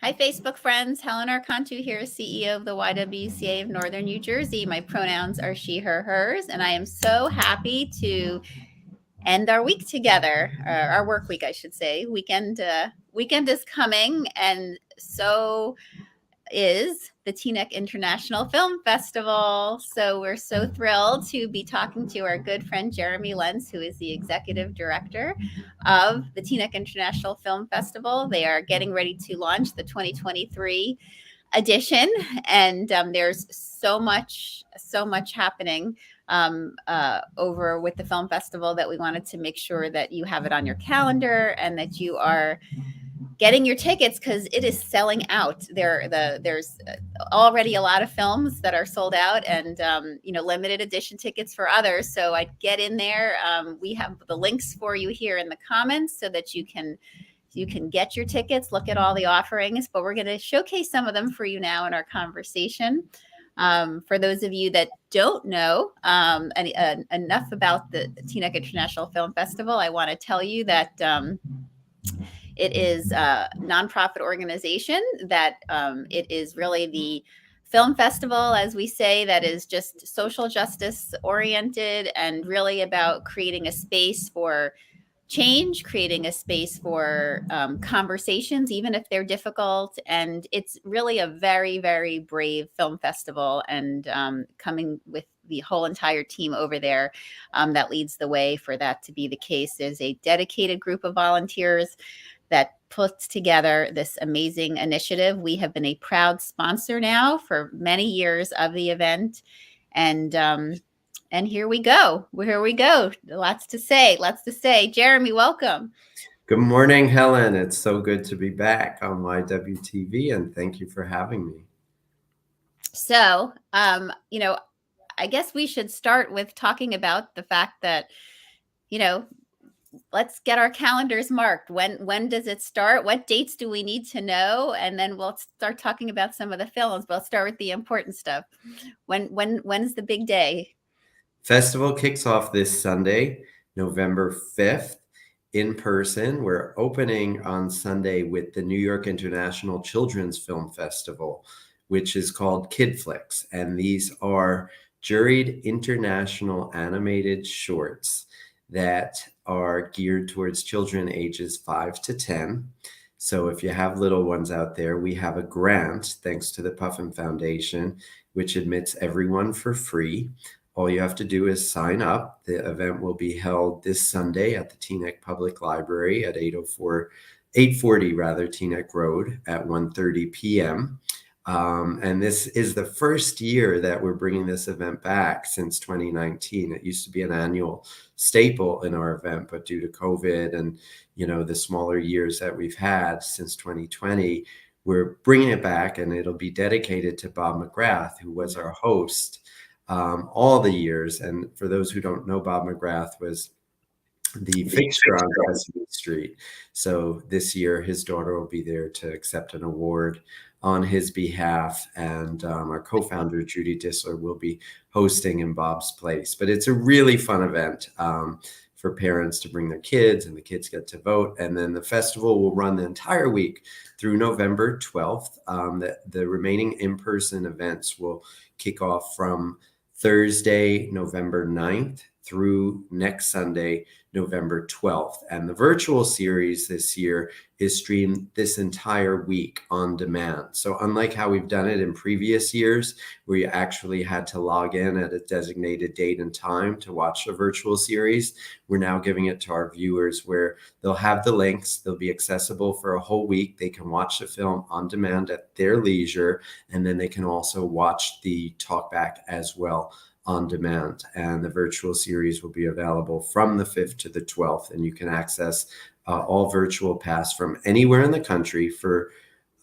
Hi, Facebook friends. Helen Arcantu here, CEO of the YWCA of Northern New Jersey. My pronouns are she, her, hers, and I am so happy to end our week together, our work week, I should say. Weekend is coming, and so is the Teaneck International Film Festival. So we're so thrilled to be talking to our good friend Jeremy Lentz, who is the executive director of the Teaneck International Film Festival. They are getting ready to launch the 2023 edition, and there's so much happening over with the film festival that we wanted to make sure that you have it on your calendar and that you are getting your tickets because it is selling out. There's already a lot of films that are sold out, and limited edition tickets for others. So I'd get in there. We have the links for you here in the comments so that you can get your tickets, look at all the offerings, but we're going to showcase some of them for you now in our conversation. For those of you that don't know enough about the Teaneck International Film Festival, I want to tell you that it is a nonprofit organization that it is really the film festival, as we say, that is just social justice oriented and really about creating a space for change, creating a space for conversations, even if they're difficult. And it's really a very, very brave film festival, and coming with the whole entire team over there that leads the way for that to be the case. There's a dedicated group of volunteers that puts together this amazing initiative. We have been a proud sponsor now for many years of the event. And here we go. Lots to say. Jeremy, welcome. Good morning, Helen. It's so good to be back on YWTV, and thank you for having me. So, I guess we should start with talking about the fact that, let's get our calendars marked. When does it start? What dates do we need to know? And then we'll start talking about some of the films. But let's start with the important stuff. When's the big day? Festival kicks off this Sunday, November 5th, in person. We're opening on Sunday with the New York International Children's Film Festival, which is called Kid Flicks. And these are juried international animated shorts that are geared towards children ages 5 to 10. So if you have little ones out there, we have a grant, thanks to the Puffin Foundation, which admits everyone for free. All you have to do is sign up. The event will be held this Sunday at the Teaneck Public Library at 840 Teaneck Road at 1:30 p.m. And this is the first year that we're bringing this event back since 2019. It used to be an annual staple in our event, but due to COVID and, the smaller years that we've had since 2020, we're bringing it back, and it'll be dedicated to Bob McGrath, who was our host all the years. And for those who don't know, Bob McGrath was the fixture on Sesame Street. So this year, his daughter will be there to accept an award on his behalf. And our co-founder, Judy Dissler, will be hosting in Bob's place. But it's a really fun event for parents to bring their kids, and the kids get to vote. And then the festival will run the entire week through November 12th. The remaining in-person events will kick off from Thursday, November 9th through next Sunday, November 12th. And the virtual series this year is streamed this entire week on demand. So unlike how we've done it in previous years, where you actually had to log in at a designated date and time to watch a virtual series, we're now giving it to our viewers where they'll have the links. They'll be accessible for a whole week. They can watch the film on demand at their leisure, and then they can also watch the talkback as well on demand. And the virtual series will be available from the 5th to the 12th, and you can access all virtual pass from anywhere in the country for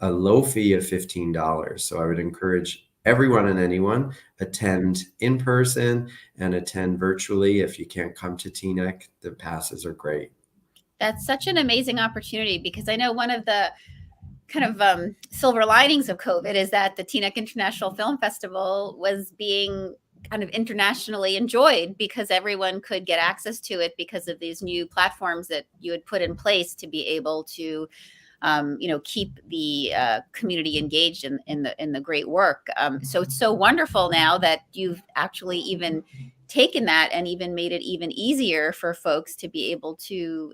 a low fee of $15. So I would encourage everyone and anyone attend in person and attend virtually. If you can't come to Teaneck, the passes are great. That's such an amazing opportunity, because I know one of the kind of silver linings of COVID is that the Teaneck International Film Festival was being kind of internationally enjoyed because everyone could get access to it because of these new platforms that you had put in place to be able to keep the community engaged in the great work. So it's so wonderful now that you've actually even taken that and even made it even easier for folks to be able to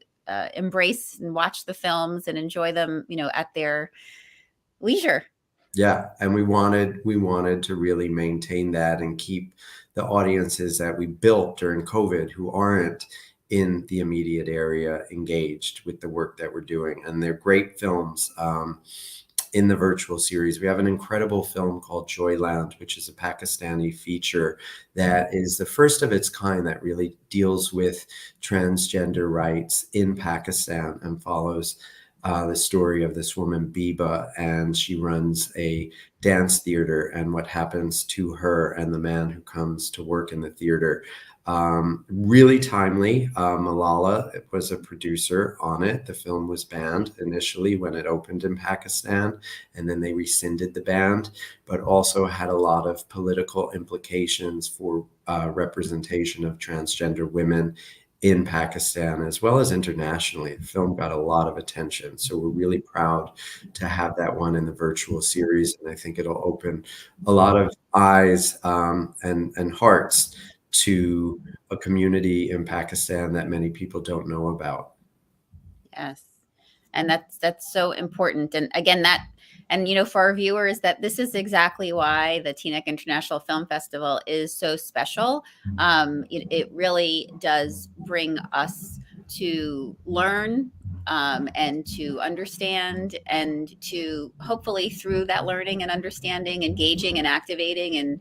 embrace and watch the films and enjoy them, at their leisure. Yeah, and we wanted to really maintain that and keep the audiences that we built during COVID who aren't in the immediate area engaged with the work that we're doing. And they're great films. In the virtual series, we have an incredible film called Joyland, which is a Pakistani feature that is the first of its kind that really deals with transgender rights in Pakistan and follows the story of this woman, Biba, and she runs a dance theater and what happens to her and the man who comes to work in the theater. Really timely. Malala was a producer on it. The film was banned initially when it opened in Pakistan, and then they rescinded the ban, but also had a lot of political implications for representation of transgender women in Pakistan as well as internationally. The film got a lot of attention. So we're really proud to have that one in the virtual series. And I think it'll open a lot of eyes and hearts to a community in Pakistan that many people don't know about. Yes. And that's so important. And again, for our viewers, that this is exactly why the Teaneck International Film Festival is so special. It really does bring us to learn and to understand, and to hopefully through that learning and understanding, engaging and activating and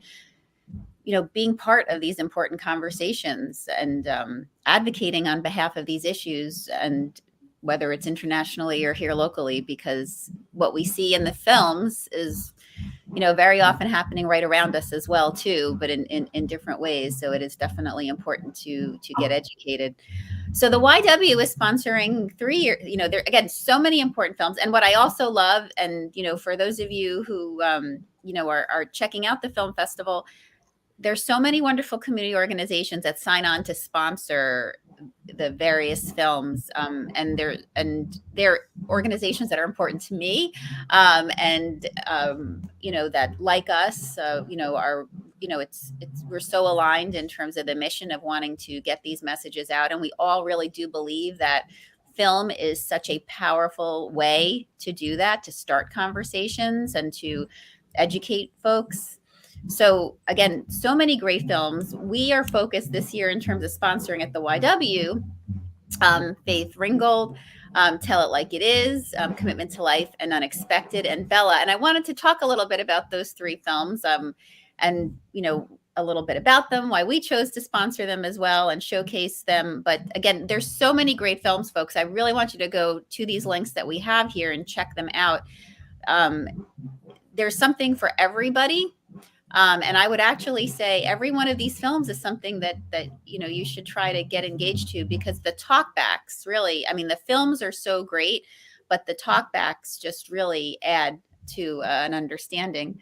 being part of these important conversations and advocating on behalf of these issues, and whether it's internationally or here locally, because what we see in the films is very often happening right around us as well too, but in different ways. So it is definitely important to get educated. So the YW is sponsoring 3 years. There again, so many important films. And what I also love, and for those of you who are checking out the film festival, there's so many wonderful community organizations that sign on to sponsor the various films, and they're organizations that are important to me, and that, like us, are it's we're so aligned in terms of the mission of wanting to get these messages out, and we all really do believe that film is such a powerful way to do that, to start conversations and to educate folks. So again, so many great films. We are focused this year in terms of sponsoring at the YW, Faith Ringgold, Tell It Like It Is, Commitment to Life and Unexpected, and Bella. And I wanted to talk a little bit about those 3 films, and a little bit about them, why we chose to sponsor them as well and showcase them. But again, there's so many great films, folks. I really want you to go to these links that we have here and check them out. There's something for everybody. And I would actually say every one of these films is something that you should try to get engaged to, because the talkbacks really, the films are so great, but the talkbacks just really add to an understanding.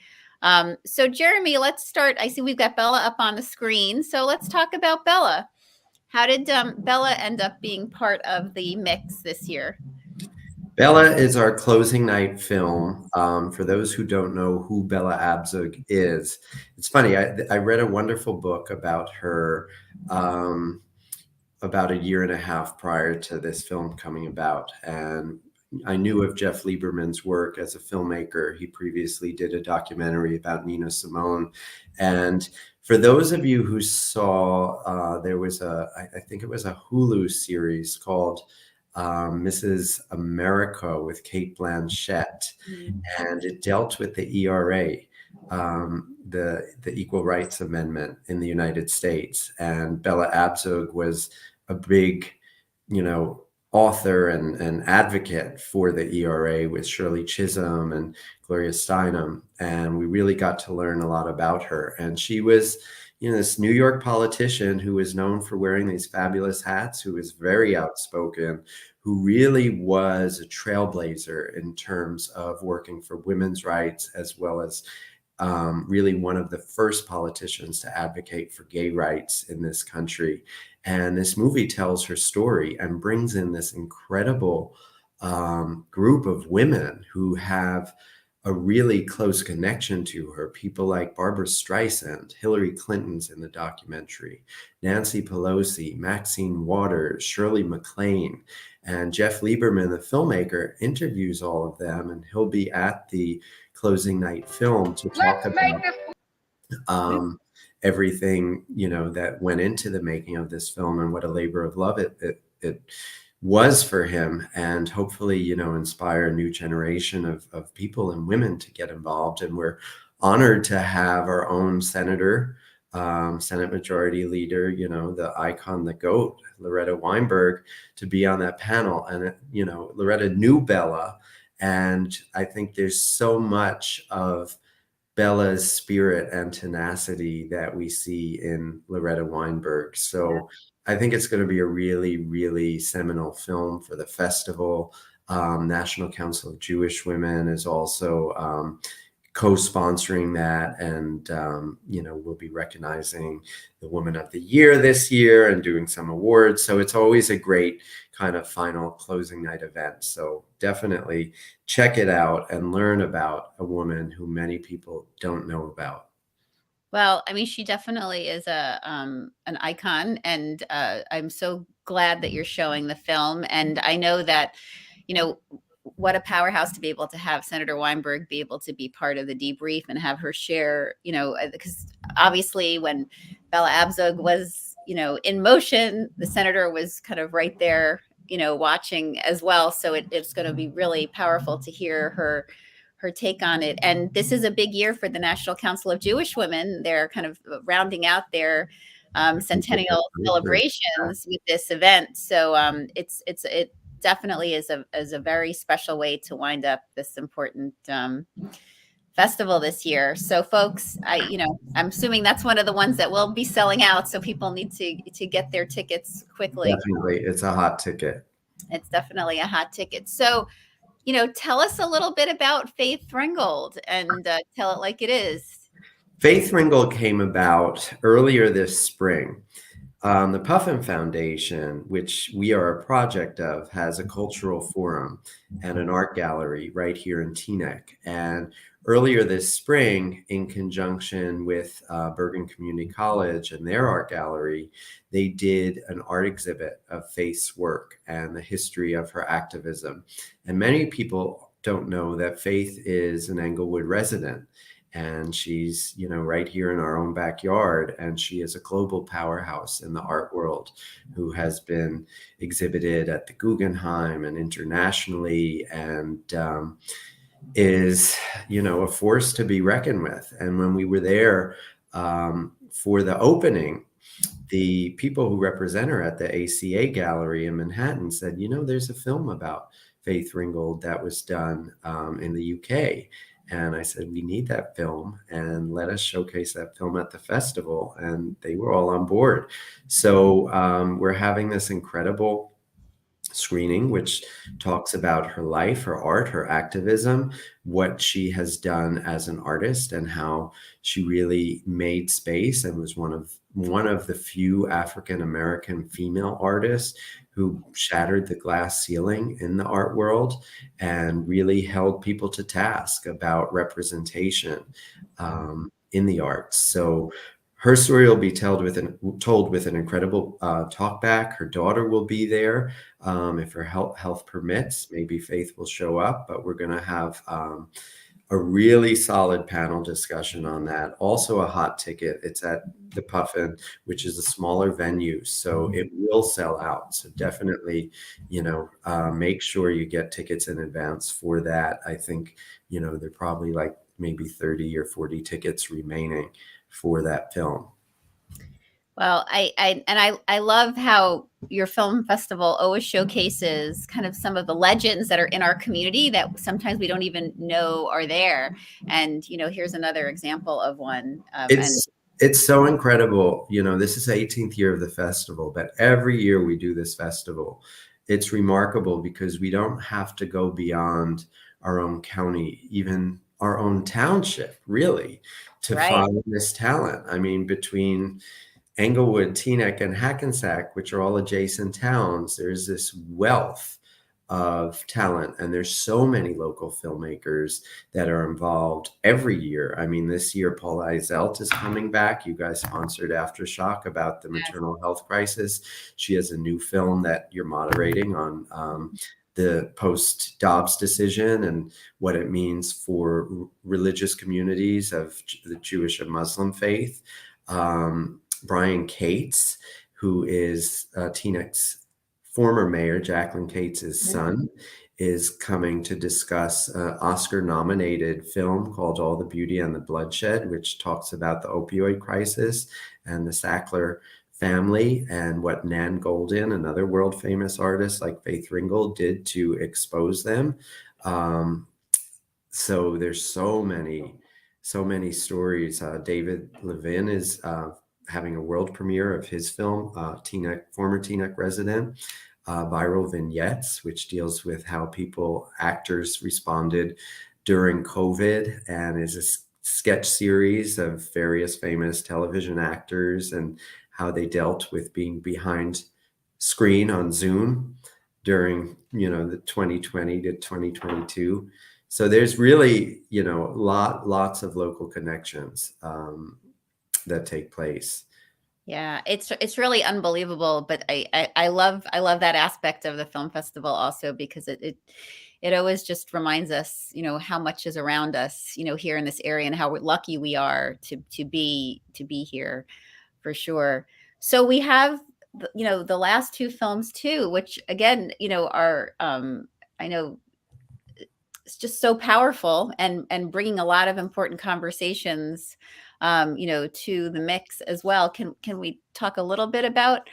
So Jeremy, let's start. I see we've got Bella up on the screen. So let's talk about Bella. How did Bella end up being part of the mix this year? Bella is our closing night film. For those who don't know who Bella Abzug is, it's funny. I read a wonderful book about her about a year and a half prior to this film coming about. And I knew of Jeff Lieberman's work as a filmmaker. He previously did a documentary about Nina Simone. And for those of you who saw, there was I think it was a Hulu series called Mrs. America with Cate Blanchett, and it dealt with the ERA, the Equal Rights Amendment in the United States. And Bella Abzug was a big, author and advocate for the ERA with Shirley Chisholm and Gloria Steinem. And we really got to learn a lot about her. And she was, this New York politician who was known for wearing these fabulous hats, who was very outspoken, who really was a trailblazer in terms of working for women's rights, as well as really one of the first politicians to advocate for gay rights in this country. And this movie tells her story and brings in this incredible group of women who have a really close connection to her. People like Barbara Streisand, Hillary Clinton's in the documentary, Nancy Pelosi, Maxine Waters, Shirley MacLaine, and Jeff Lieberman, the filmmaker, interviews all of them, and he'll be at the closing night film to talk about everything, that went into the making of this film and what a labor of love it was for him, and hopefully, inspire a new generation of people and women to get involved. And we're honored to have our own senator, Senate Majority Leader, the icon, the GOAT, Loretta Weinberg, to be on that panel. And, Loretta knew Bella. And I think there's so much of Bella's spirit and tenacity that we see in Loretta Weinberg. So I think it's going to be a really, really seminal film for the festival. National Council of Jewish Women is also co-sponsoring that, and we'll be recognizing the Woman of the Year this year and doing some awards. So it's always a great kind of final closing night event. So definitely check it out and learn about a woman who many people don't know about. Well, I mean, she definitely is an icon, and I'm so glad that you're showing the film. And I know that, what a powerhouse to be able to have Senator Weinberg be able to be part of the debrief and have her share, because obviously when Bella Abzug was, in motion, the senator was kind of right there, watching as well. So it's going to be really powerful to hear her take on it. And this is a big year for the National Council of Jewish Women. They're kind of rounding out their centennial celebrations with this event. So it definitely is a very special way to wind up this important festival this year. So folks, I'm assuming that's one of the ones that will be selling out. So people need to get their tickets quickly. Definitely. It's a hot ticket. It's definitely a hot ticket. So, tell us a little bit about Faith Ringgold, and tell it like it is. Faith Ringgold came about earlier this spring. The Puffin Foundation, which we are a project of, has a cultural forum and an art gallery right here in Teaneck. And earlier this spring, in conjunction with Bergen Community College and their art gallery, they did an art exhibit of Faith's work and the history of her activism. And many people don't know that Faith is an Englewood resident. And she's, right here in our own backyard. And she is a global powerhouse in the art world who has been exhibited at the Guggenheim and internationally, and is, a force to be reckoned with. And when we were there for the opening, the people who represent her at the ACA Gallery in Manhattan said, there's a film about Faith Ringgold that was done in the UK. And I said, we need that film, and let us showcase that film at the festival. And they were all on board. So we're having this incredible screening, which talks about her life, her art, her activism, what she has done as an artist, and how she really made space and was one of the few African-American female artists who shattered the glass ceiling in the art world and really held people to task about representation in the arts. So her story will be told with an incredible talkback. Her daughter will be there. If her health permits, maybe Faith will show up, but we're going to have a really solid panel discussion on that. Also a hot ticket. It's at the Puffin, which is a smaller venue, so it will sell out. So definitely, make sure you get tickets in advance for that. I think, they're probably like maybe 30 or 40 tickets remaining for that film. Well, I love how your film festival always showcases kind of some of the legends that are in our community that sometimes we don't even know are there. And here's another example of one. It's so incredible. This is the 18th year of the festival, but every year we do this festival. It's remarkable because we don't have to go beyond our own county, even our own township, really, to find this talent. I mean, between Englewood, Teaneck, and Hackensack, which are all adjacent towns, there's this wealth of talent, and there's so many local filmmakers that are involved every year. I mean, this year Paul Izelt is coming back. You guys sponsored Aftershock about the maternal health crisis. She has a new film that you're moderating on the post-Dobbs decision and what it means for religious communities of the Jewish and Muslim faith. Brian Cates, who is Teaneck's former mayor, Jacqueline Cates' son, is coming to discuss an Oscar-nominated film called All the Beauty and the Bloodshed, which talks about the opioid crisis and the Sackler family and what Nan Goldin, another world-famous artist like Faith Ringgold, did to expose them. So there's so many stories. David Levin is having a world premiere of his film, former Teaneck resident, Viral Vignettes, which deals with how actors responded during COVID, and is a sketch series of various famous television actors and how they dealt with being behind screen on Zoom during, the 2020 to 2022. So there's really, lots of local connections that take place. Yeah, it's really unbelievable, but I love that aspect of the film festival also, because it always just reminds us, how much is around us, here in this area, and how lucky we are to be here, for sure. So we have the last two films too, which again, are I know it's just so powerful and bringing a lot of important conversations, to the mix as well. Can we talk a little bit about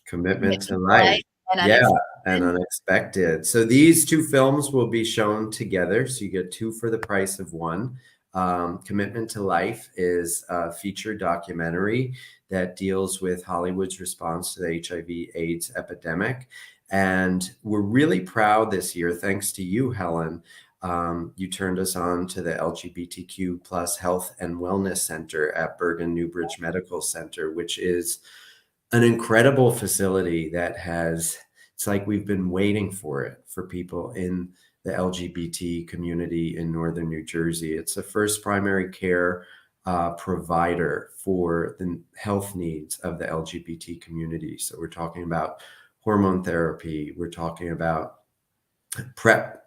Commitment to Life Life? and Yeah, Unexpected? and Unexpected. So these two films will be shown together. So you get two for the price of one. Commitment to Life is a feature documentary that deals with Hollywood's response to the HIV/AIDS epidemic. And we're really proud this year, thanks to you, Helen. You turned us on to the LGBTQ plus Health and Wellness Center at Bergen Newbridge Medical Center, which is an incredible facility that it's like we've been waiting for it for people in the LGBT community in Northern New Jersey. It's the first primary care provider for the health needs of the LGBT community. So we're talking about hormone therapy, we're talking about PrEP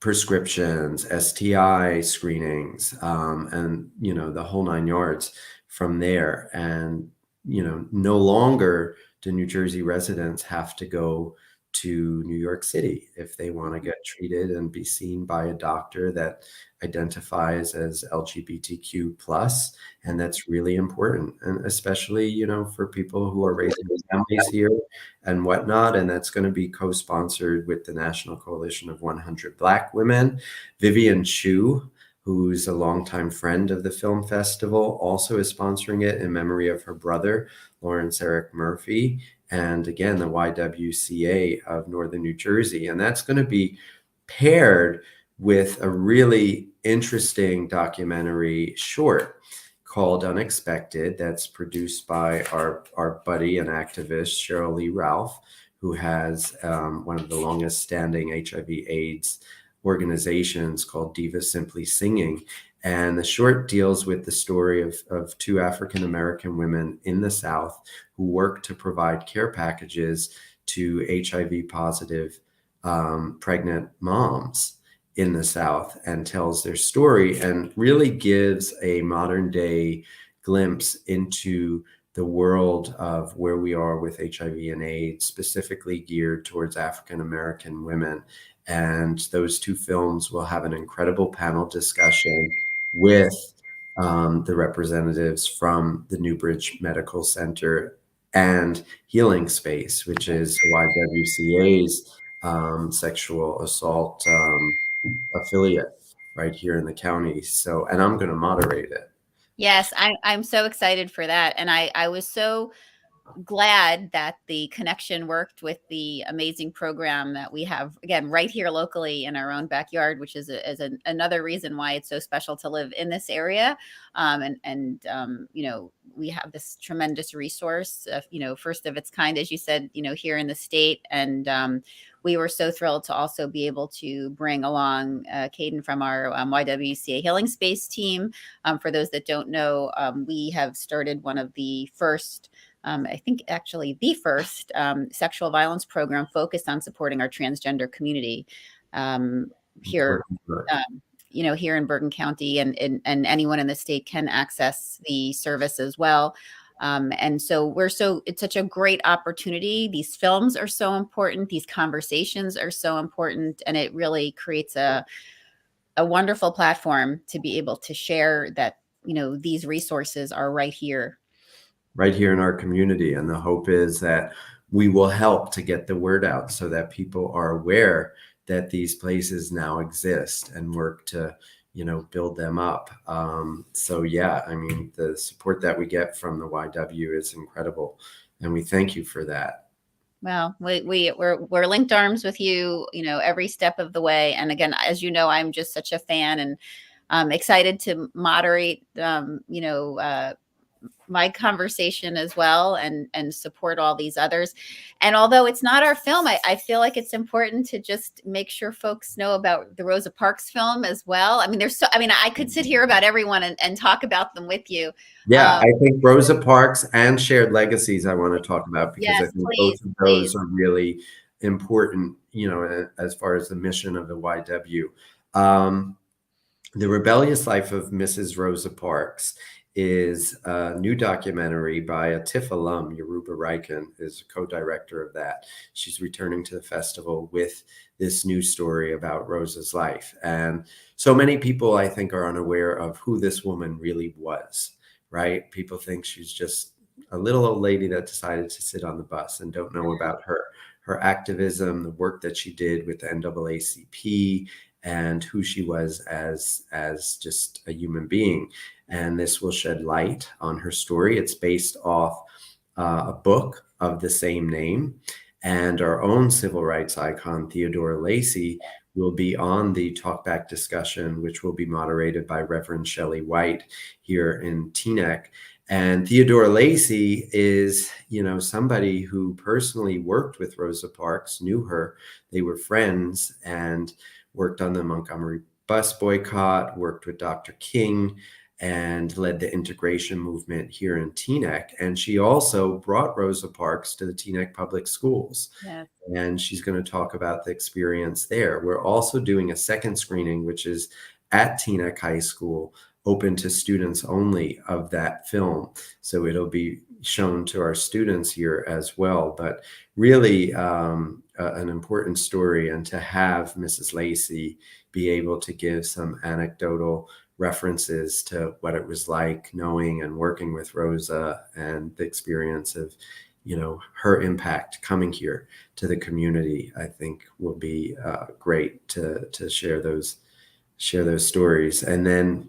prescriptions, STI screenings, and the whole nine yards from there. And no longer do New Jersey residents have to go to New York City if they want to get treated and be seen by a doctor that identifies as LGBTQ plus. And that's really important. And especially, for people who are raising families here and whatnot. And that's going to be co-sponsored with the National Coalition of 100 Black Women. Vivian Chu, who's a longtime friend of the film festival, also is sponsoring it in memory of her brother, Lawrence Eric Murphy, and again, the YWCA of Northern New Jersey. And that's going to be paired with a really interesting documentary short called Unexpected that's produced by our buddy and activist, Cheryl Lee Ralph, who has one of the longest standing HIV/AIDS organizations called Diva Simply Singing. And the short deals with the story of two African-American women in the South who work to provide care packages to HIV positive pregnant moms in the South, and tells their story and really gives a modern day glimpse into the world of where we are with HIV and AIDS, specifically geared towards African-American women. And those two films will have an incredible panel discussion with the representatives from the Newbridge Medical Center and Healing Space, which is YWCA's sexual assault affiliate right here in the county. So, and I'm going to moderate it. Yes, I'm so excited for that. And I was so glad that the connection worked with the amazing program that we have, again, right here locally in our own backyard, which is another reason why it's so special to live in this area. We have this tremendous resource, first of its kind, as you said, here in the state. And we were so thrilled to also be able to bring along Caden from our YWCA Healing Space team. For those that don't know, we have started one of the first, I think actually the first sexual violence program focused on supporting our transgender community here. Here in Bergen County, and anyone in the state can access the service as well. And so it's such a great opportunity. These films are so important. These conversations are so important. And it really creates a wonderful platform to be able to share that, these resources are right here in our community. And the hope is that we will help to get the word out so that people are aware that these places now exist and work to, build them up. So yeah, I mean, the support that we get from the YW is incredible. And we thank you for that. Well, we're linked arms with you, every step of the way. And again, as you know, I'm just such a fan, and I'm excited to moderate, my conversation as well, and support all these others. And although it's not our film, I feel like it's important to just make sure folks know about the Rosa Parks film as well. I mean, I could sit here about everyone and talk about them with you. Yeah, I think Rosa Parks and Shared Legacies I want to talk about, because I think both of those are really important, as far as the mission of the YW. The Rebellious Life of Mrs. Rosa Parks is a new documentary by a TIFF alum. Yoruba Riken is a co-director of that. She's returning to the festival with this new story about Rosa's life. And so many people, I think, are unaware of who this woman really was, right? People think she's just a little old lady that decided to sit on the bus and don't know about her activism, the work that she did with the NAACP, and who she was as just a human being. And this will shed light on her story. It's based off a book of the same name. And our own civil rights icon, Theodora Lacey, will be on the talkback discussion, which will be moderated by Reverend Shelley White here in Teaneck. And Theodora Lacey is, somebody who personally worked with Rosa Parks, knew her. They were friends and worked on the Montgomery bus boycott, worked with Dr. King, and led the integration movement here in Teaneck. And she also brought Rosa Parks to the Teaneck Public Schools. Yeah. And she's going to talk about the experience there. We're also doing a second screening, which is at Teaneck High School, open to students only, of that film. So it'll be shown to our students here as well. But really an important story, and to have Mrs. Lacey be able to give some anecdotal references to what it was like knowing and working with Rosa, and the experience of, her impact coming here to the community, I think will be great to share those stories. And then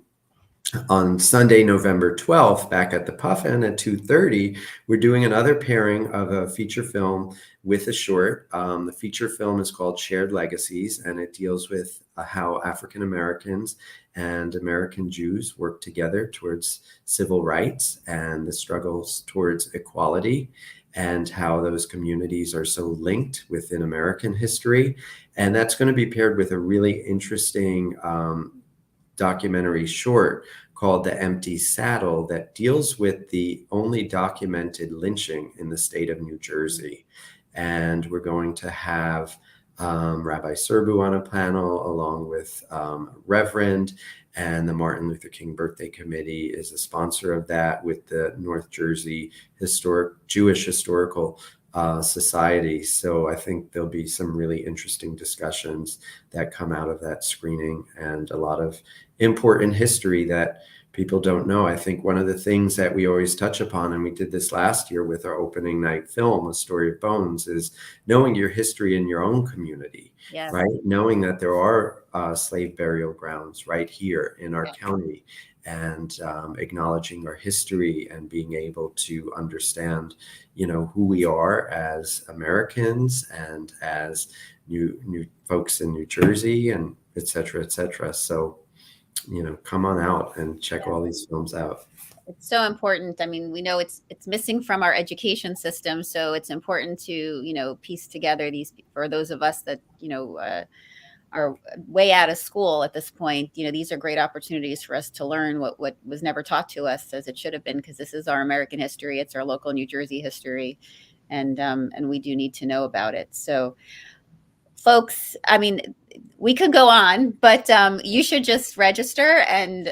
on Sunday, November 12th, back at the Puffin at 2:30, we're doing another pairing of a feature film with a short. The feature film is called Shared Legacies, and it deals with how African Americans and American Jews work together towards civil rights and the struggles towards equality, and how those communities are so linked within American history. And that's going to be paired with a really interesting documentary short called The Empty Saddle, that deals with the only documented lynching in the state of New Jersey. And we're going to have Rabbi Serbu on a panel, along with Reverend, and the Martin Luther King Birthday Committee is a sponsor of that, with the North Jersey Jewish Historical Society. So I think there'll be some really interesting discussions that come out of that screening, and a lot of important history that people don't know. I think one of the things that we always touch upon, and we did this last year with our opening night film, A Story of Bones, is knowing your history in your own community, Yes. right? Knowing that there are slave burial grounds right here in our county, and acknowledging our history and being able to understand, who we are as Americans and as new folks in New Jersey, and et cetera, et cetera. So, come on out and check all these films out. It's so important. I mean, we know it's missing from our education system, so it's important to, piece together these, for those of us that, are way out of school at this point. These are great opportunities for us to learn what was never taught to us as it should have been, because this is our American history. It's our local New Jersey history, and we do need to know about it. So, folks, I mean, we could go on, but you should just register and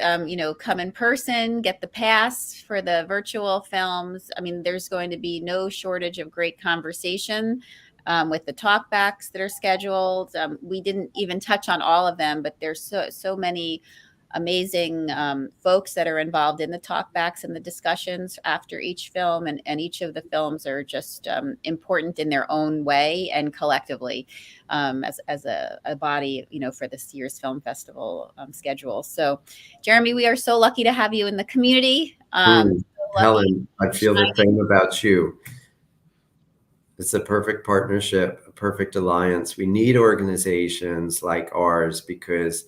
come in person, get the pass for the virtual films. I mean, there's going to be no shortage of great conversation with the talkbacks that are scheduled. We didn't even touch on all of them, but there's so many amazing folks that are involved in the talkbacks and the discussions after each film, and each of the films are just important in their own way and collectively, as a body, for this year's film festival schedule. So, Jeremy, we are so lucky to have you in the community. So lucky. Helen, I feel the same about you. It's a perfect partnership, a perfect alliance. We need organizations like ours because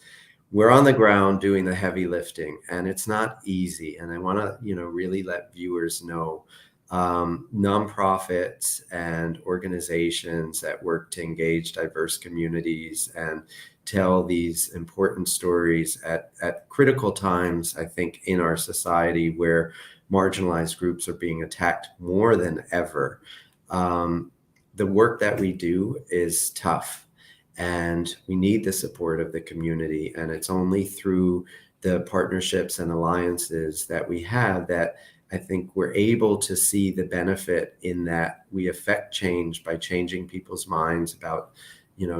we're on the ground doing the heavy lifting, and it's not easy. And I want to, really let viewers know, nonprofits and organizations that work to engage diverse communities and tell these important stories at critical times, I think, in our society where marginalized groups are being attacked more than ever. The work that we do is tough, and we need the support of the community. And it's only through the partnerships and alliances that we have that I think we're able to see the benefit in that we affect change by changing people's minds about,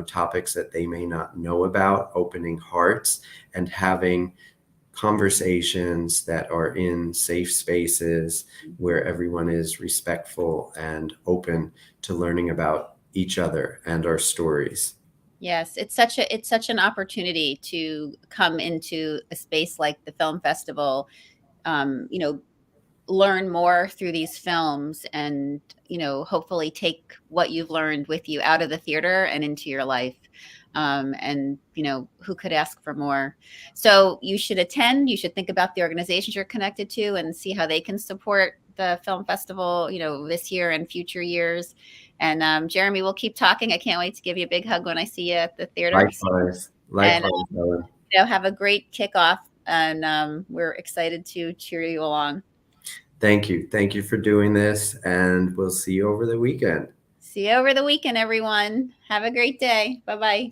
topics that they may not know about, opening hearts and having conversations that are in safe spaces where everyone is respectful and open to learning about each other and our stories. Yes, it's such an opportunity to come into a space like the film festival, um, you know, learn more through these films, and hopefully take what you've learned with you out of the theater and into your life. And who could ask for more? So you should attend. You should think about the organizations you're connected to and see how they can support the film festival, this year and future years. And Jeremy, we'll keep talking. I can't wait to give you a big hug when I see you at the theater. Likewise, And Ellen. have a great kickoff, and we're excited to cheer you along. Thank you. Thank you for doing this, and we'll see you over the weekend. See you over the weekend, everyone. Have a great day. Bye-bye.